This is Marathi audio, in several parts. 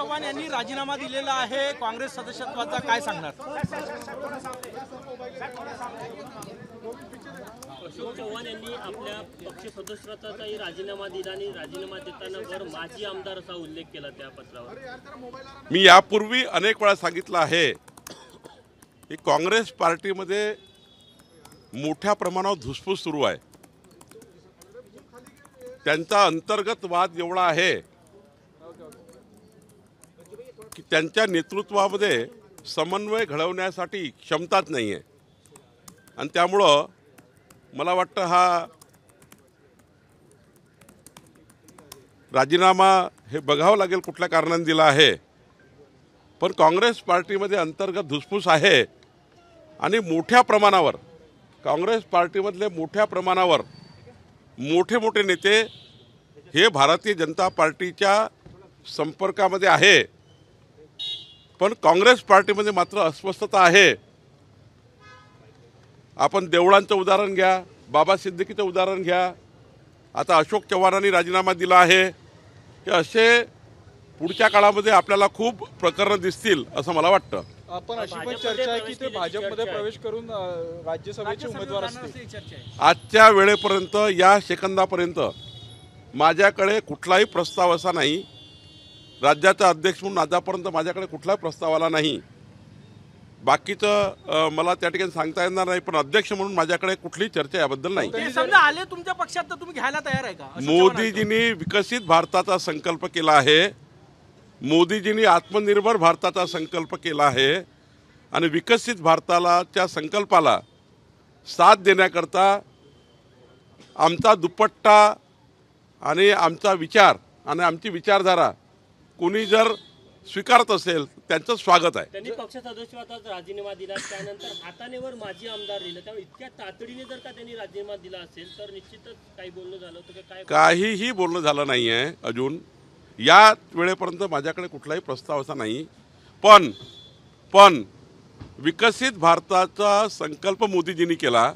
चव्हाण यांनी राजीनामा दिलेला आहे काँग्रेस सदस्यत्वाचा, काय सांगणार? अशोक चव्हाण यांनी आपल्या पक्ष सदस्यत्वाचाही राजीनामा दिला आणि राजीनामा देताना वर माजी आमदार असा उल्लेख केला त्या पत्रावर। मी यापूर्वी अनेक वेळा सांगितलं आहे की काँग्रेस पार्टीमध्ये मोठ्या प्रमाणावर धुसफूस सुरू आहे। त्यांचा अंतर्गत वाद एवढा आहे की त्यांच्या नेतृत्वामध्ये समन्वय घडवण्यासाठी क्षमताच नाही आहे आणि त्यामुळं मला वाटतं हा राजीनामा हे बघावं लागेल कुठल्या कारणाने दिला आहे। पण काँग्रेस पार्टीमध्ये अंतर्गत धुसफूस आहे आणि मोठ्या प्रमाणावर काँग्रेस पार्टीमधले मोठ्या प्रमाणावर मोठे मोठे नेते हे भारतीय जनता पार्टीच्या संपर्कामध्ये आहे। पण काँग्रेस पार्टीमध्ये मात्र अस्वस्थता आहे। आपण देवळांचं उदाहरण घ्या, बाबा सिद्दीकीचं उदाहरण घ्या, आता अशोक चव्हाणांनी राजीनामा दिला आहे। हे असे पुढच्या काळामध्ये आपल्याला खूप प्रकरणं दिसतील असं मला वाटतं। आपण अशी पण चर्चा आहे की ते भाजपमध्ये प्रवेश करून राज्यसभेचे उमेदवार असतील। आजच्या वेळेपर्यंत या सेकंदापर्यंत माझ्याकडे कुठलाही प्रस्ताव असा नाही, राज्याचा अध्यक्ष म्हणून आतापर्यंत माझ्याकडे कुठलाही प्रस्ताव आला नाही। बाकीचं मला त्या ठिकाणी सांगता येणार नाही, पण अध्यक्ष म्हणून माझ्याकडे कुठलीही चर्चा याबद्दल नाही। समजा आले तुमच्या पक्षात तर तुम्ही घ्यायला तयार आहे का? मोदीजींनी विकसित भारताचा संकल्प केला आहे, मोदीजींनी आत्मनिर्भर भारताचा संकल्प केला आहे आणि विकसित भारताच्या संकल्पाला साथ देण्याकरता आमचा दुपट्टा आणि आमचा विचार आणि आमची विचारधारा कोणी जर स्वीकारत असेल त्यांचं स्वागत आहे। त्यांनी पक्ष सदस्यत्वाचा राजीनामा दिला, त्यानंतर हाताने वर माजी आमदार दिलं, त्यामुळे इतक्या तातडीने जर का त्यांनी राजीनामा दिला असेल तर निश्चितच काही बोलणं झालं होतं काय? काहीही बोलणं झालं नाही आहे अजून। या वेळेपर्यंत माझ्याकडे कुठलाही प्रस्ताव असा नाही। पण विकसित भारताचा संकल्प मोदीजींनी केला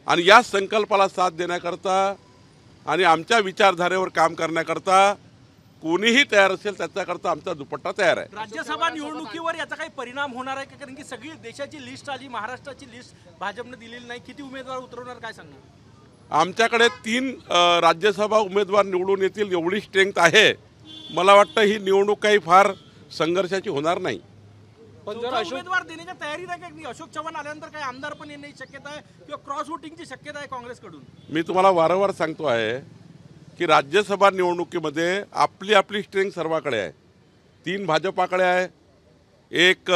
आणि या संकल्पाला साथ देण्याकरता आणि आमच्या विचारधारेवर काम करण्याकरता कोणीही तयार असेल त्याच्याकरता आमचा दुपट्टा तयार आहे। राज्यसभा निवडणुकीवर याचा काही परिणाम होणार आहे का? कारण की सगळी देशाची लिस्ट आली, महाराष्ट्राची लिस्ट भाजपने दिलेली नाही, किती उमेदवार उतरवणार काय सांगणार? आमच्याकडे 3 राज्यसभा उमेदवार निवडून येतील एवढी स्ट्रेंथ आहे। मला वाटतं ही निवडणूक काही फार संघर्षाची होणार नाही। पण जर उमेदवार देण्याच्या तयारी नाही का? अशोक चव्हाण आल्यानंतर काही आमदार पण येण्याची शक्यता आहे किंवा क्रॉस वोटिंगची शक्यता आहे काँग्रेसकडून? मी तुम्हाला वारंवार सांगतो आहे की राज्यसभा निवडणुकीमध्ये आपली आपली स्ट्रेंथ सर्वांकडे आहे। 3 भाजपाकडे आहे, एक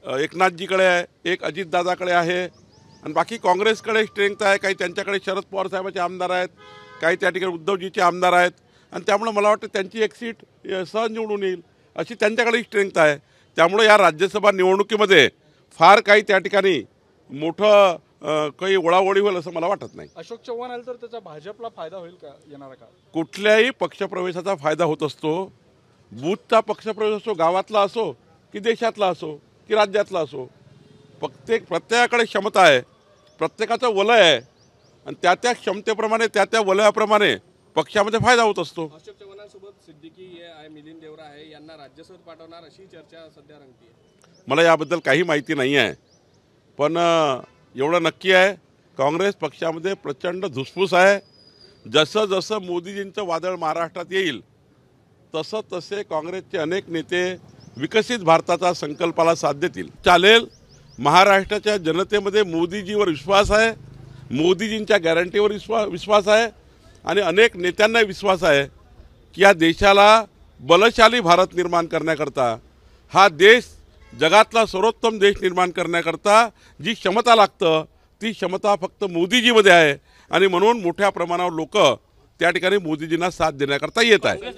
एकनाथजीकडे आहे, एक अजितदादाकडे आहे आणि बाकी काँग्रेसकडे स्ट्रेंथ आहे। काही त्यांच्याकडे शरद पवार साहेबांचे आमदार आहेत, काही त्या ठिकाणी उद्धवजीचे आमदार आहेत आणि त्यामुळे मला वाटतं त्यांची एक सीट सहज निवडून येईल अशी त्यांच्याकडे स्ट्रेंथ आहे। त्यामुळे या राज्यसभा निवडणुकीमध्ये फार काही त्या ठिकाणी मोठं काही ओळाओळी होईल असं मला वाटत नाही। अशोक चव्हाण आले तर त्याचा भाजपला फायदा होईल का येणारा काळ? कुठल्याही पक्षप्रवेशाचा फायदा होत असतो। बूथचा पक्षप्रवेश असो, गावातला असो की देशातला असो की राज्यातला असो, प्रत्येकाकडे क्षमता आहे, प्रत्येकाचं वलय आहे आणि त्या क्षमतेप्रमाणे त्या वलयाप्रमाणे पक्षामध्ये फायदा होत असतो। अशोक चव्हाणांसोबत सिद्दीकी आहे, मिलिंद देवरा आहे, यांना राज्यसभेत पाठवणार अशी चर्चा सध्या रंगते। मला याबद्दल काही माहिती नाही आहे, पण एवढं नक्की आहे काँग्रेस पक्षामध्ये प्रचंड धुसफूस आहे। जसं जसं मोदीजींचं वादळ महाराष्ट्रात येईल तसं तसे काँग्रेसचे अनेक नेते विकसित भारताचा संकल्पाला साथ देतील। चालेल, महाराष्ट्राच्या जनतेमध्ये मोदीजीवर विश्वास आहे, मोदीजींच्या गॅरंटीवर विश्वास आहे आणि अनेक नेत्यांना विश्वास आहे की या देशाला बलशाली भारत निर्माण करण्याकरता, हा देश जगातला सर्वोत्तम देश निर्माण करण्याकरता जी क्षमता लागतं ती क्षमता फक्त मोदीजीमध्ये आहे आणि म्हणून मोठ्या प्रमाणावर लोक त्या ठिकाणी मोदीजींना साथ देण्याकरता येत आहे।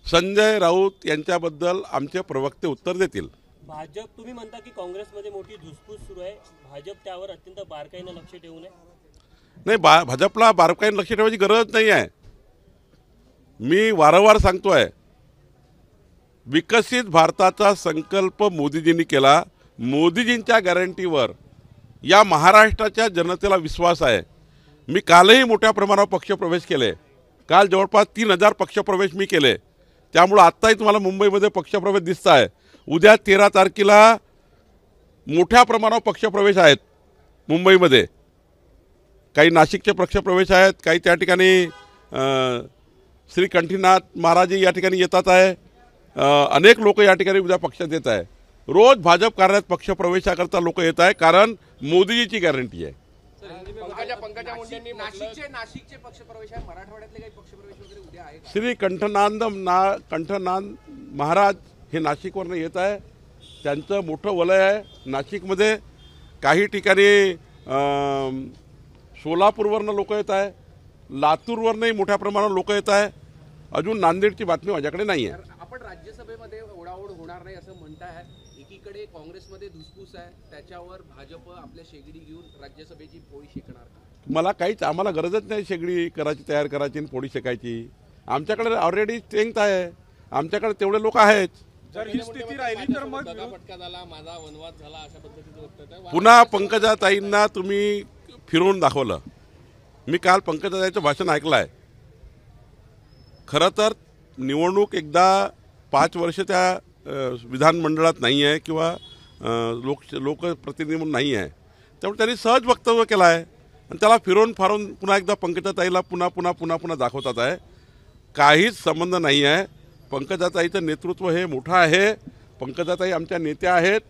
संजय राऊत यांच्याबद्दल आमचे प्रवक्ते उत्तर देतील। भाजप, तुम्ही म्हणता की काँग्रेसमध्ये मोठी धुसफूस सुरू आहे, भाजप त्यावर अत्यंत बारकाईने लक्ष ठेवून आहे? नाही, भाजपला बारकाईने लक्ष ठेवायची गरज नाही आहे। मी वारंवार सांगतोय, विकसित भारताचा संकल्प मोदीजींनी केला, मोदीजींच्या गॅरंटीवर या महाराष्ट्राच्या जनतेला विश्वास आहे। मी कालही मोठ्या प्रमाणावर पक्षप्रवेश केले. काल जवळपास 3000 पक्षप्रवेश मी केले. त्यामुळं आत्ताही तुम्हाला मुंबईमध्ये पक्षप्रवेश दिसत आहे. उद्या 13 तारखेला मोठ्या प्रमाणावर पक्षप्रवेश आहेत मुंबईमध्ये. काही नाशिकचे पक्षप्रवेश आहेत, काही त्या ठिकाणी श्री कंठीनाथ महाराज या ठिकाणी येतात आहे. अनेक लोक या ठिकाणी उद्या पक्षात येत आहे. रोज भाजप कार्यालयात पक्षप्रवेशाकरता लोक येत आहे, कारण मोदीजीची गॅरंटी आहे. पंकजा मुंडेंनी नाशिकचे पक्षप्रवेश आहे, मराठवाड्यातले काही पक्षप्रवेश वगैरे उद्या आहे का? श्री कंठनाथ महाराज हे नाशिकवरनं येत आहे. त्यांचं मोठं वलय आहे नाशिकमध्ये. काही ठिकाणी सोलापूरवरनं लोक येत आहे, लातूरवरनंही मोठ्या प्रमाणावर लोक येत आहे. अजून नांदेडची बातमी माझ्याकडे नाही आहे. आपण राज्यसभेमध्ये ओढाओढ होणार नाही असं म्हणताय. एकीकडे काँग्रेसमध्ये धुसफूस आहे, त्याच्यावर भाजप आपल्या शेगडी घेऊन राज्यसभेची पोळी शेकणार का? मला काहीच, आम्हाला गरजच नाही शेगडी करायची, तयार करायची आणि पोळी शेकायची. आमच्याकडे ऑलरेडी स्ट्रेंथ आहे, आमच्याकडे तेवढे लोक आहेत. जर ही स्थिती राहिली तर मग फटका झाला, माझा वनवास झाला, अशा पद्धतीचं वक्तव्य आहे. पुन्हा पंकजाताईंना तुम्ही फिरवून दाखवलं. मी काल पंकजाताईचं भाषण ऐकलं आहे. खरं तर निवडणूक एकदा 5 वर्ष त्या विधानमंडळात नाही आहे किंवा लोकप्रतिनिधी म्हणून नाही आहे. त्यामुळे त्यांनी सहज वक्तव्य केलं आहे आणि त्याला फिरवून फारून पुन्हा एकदा पंकजाताईला पुन्हा दाखवतात आहे. काहीच संबंध नाही आहे. पंकजाताईचं नेतृत्व हे मोठं आहे. पंकजाताई आमच्या नेत्या आहेत,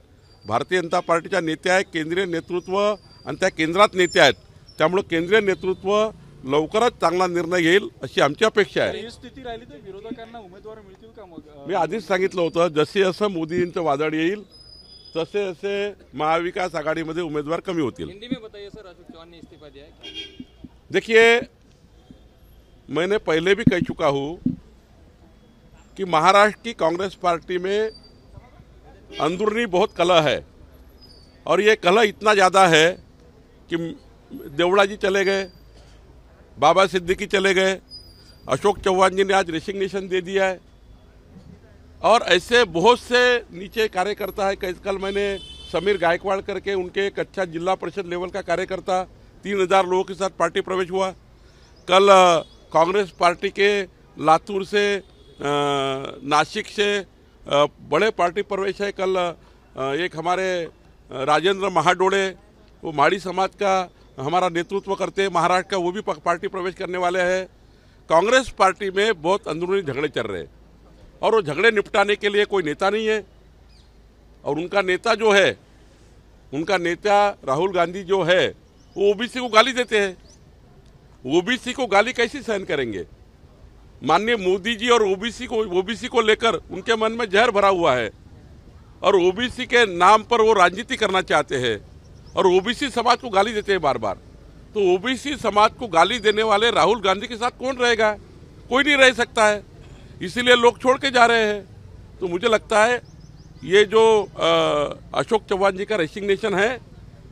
भारतीय जनता पार्टीच्या नेत्या आहेत, केंद्रीय नेतृत्व आणि त्या केंद्रात नेत्या आहेत. त्यामुळं केंद्रीय नेतृत्व लवकरच चांगला निर्णय घेईल अशी आमची अपेक्षा आहे. ही स्थिती राहिली तर विरोधकांना उमेदवार मिळतील का? मग मी आधीच सांगितलं होतं, जसे जसं मोदींचं वादळ येईल तसे तसे महाविकास आघाडीमध्ये उमेदवार कमी होतील. हिंदी में बताइए सर, अशोक चौहान ने इस्तीफा दिया है? देखिए, मैंने पहले भी कह चुका हूँ कि महाराष्ट्र की कांग्रेस पार्टी में अंदरूनी बहुत कलह है और ये कलह इतना ज़्यादा है कि देवड़ा जी चले गए, बाबा सिद्दीकी चले गए, अशोक चौहान जी ने आज रेसिग्नेशन दे दिया है और ऐसे बहुत से नीचे कार्यकर्ता है. कल मैंने समीर गायकवाड़ करके उनके एक अच्छा जिला परिषद लेवल का कार्यकर्ता 3000 लोगों के साथ पार्टी प्रवेश हुआ. कल कांग्रेस पार्टी के लातूर से नासिक से बड़े पार्टी प्रवेश है. कल एक हमारे राजेंद्र महाडोड़े, वो माड़ी समाज का हमारा नेतृत्व करते हैं महाराष्ट्र का, वो भी पार्टी प्रवेश करने वाले हैं. कांग्रेस पार्टी में बहुत अंदरूनी झगड़े चल रहे हैं और वो झगड़े निपटाने के लिए कोई नेता नहीं है. और उनका नेता जो है, उनका नेता राहुल गांधी जो है, वो ओबीसी को गाली देते हैं. ओबीसी को गाली कैसे सहन करेंगे? माननीय मोदी जी और ओबीसी को लेकर उनके मन में जहर भरा हुआ है और ओबीसी के नाम पर वो राजनीति करना चाहते हैं और ओबीसी समाज को गाली देते हैं बार बार. तो ओबीसी समाज को गाली देने वाले राहुल गांधी के साथ कौन रहेगा? कोई नहीं रह सकता है. इसीलिए लोग छोड़ के जा रहे हैं. तो मुझे लगता है ये जो अशोक चौहान जी का रेसिग्नेशन है,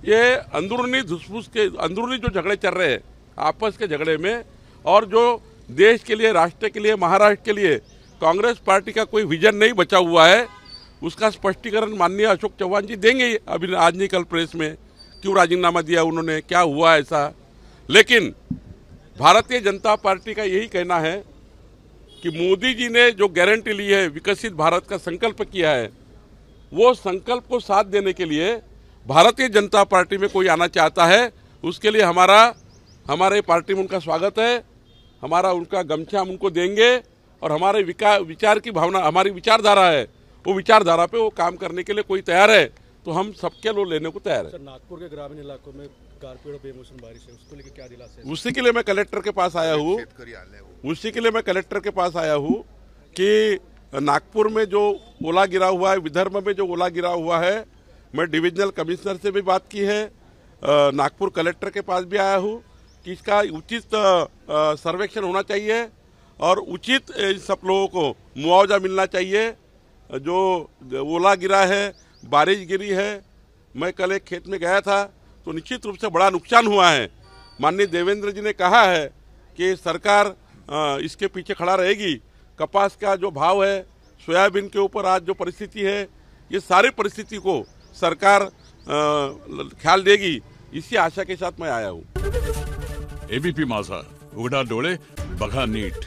ये अंदरूनी धुसफूस के, अंदरूनी जो झगड़े चल रहे हैं आपस के झगड़े में, और जो देश के लिए, राष्ट्र के लिए, महाराष्ट्र के लिए कांग्रेस पार्टी का कोई विजन नहीं बचा हुआ है, उसका स्पष्टीकरण माननीय अशोक चौहान जी देंगे. अभी आज नहीं कल प्रेस में क्यों राजीनामा दिया उन्होंने, क्या हुआ ऐसा. लेकिन भारतीय जनता पार्टी का यही कहना है कि मोदी जी ने जो गारंटी ली है, विकसित भारत का संकल्प किया है, वो संकल्प को साथ देने के लिए भारतीय जनता पार्टी में कोई आना चाहता है, उसके लिए हमारे पार्टी में उनका स्वागत है. हमारा उनका गमछा हम उनको देंगे और हमारे विचार की भावना, हमारी विचारधारा है, वो विचारधारा पे वो काम करने के लिए कोई तैयार है तो हम सबके लोग लेने को तैयार है. सर, नागपुर के ग्रामीण इलाकों में गारपीट और बेमौसम बारिश है, उसको लेकर क्या दिलासा है? उसी के लिए मैं कलेक्टर के पास आया हूँ कि नागपुर में जो ओला गिरा हुआ है, विदर्भ में जो ओला गिरा हुआ है, मैं डिविजनल कमिश्नर से भी बात की है, नागपुर कलेक्टर के पास भी आया हूँ कि इसका उचित सर्वेक्षण होना चाहिए और उचित सब लोगों को मुआवजा मिलना चाहिए. जो ओला गिरा है, बारिश गिरी है, मैं कल एक खेत में गया था तो निश्चित रूप से बड़ा नुकसान हुआ है. माननीय देवेंद्र जी ने कहा है कि सरकार इसके पीछे खड़ा रहेगी. कपास का जो भाव है, सोयाबीन के ऊपर आज जो परिस्थिति है, ये सारी परिस्थिति को सरकार ख्याल देगी, इसी आशा के साथ मैं आया हूँ. एबीपी माझा, उघडा डोळे बघा नीट.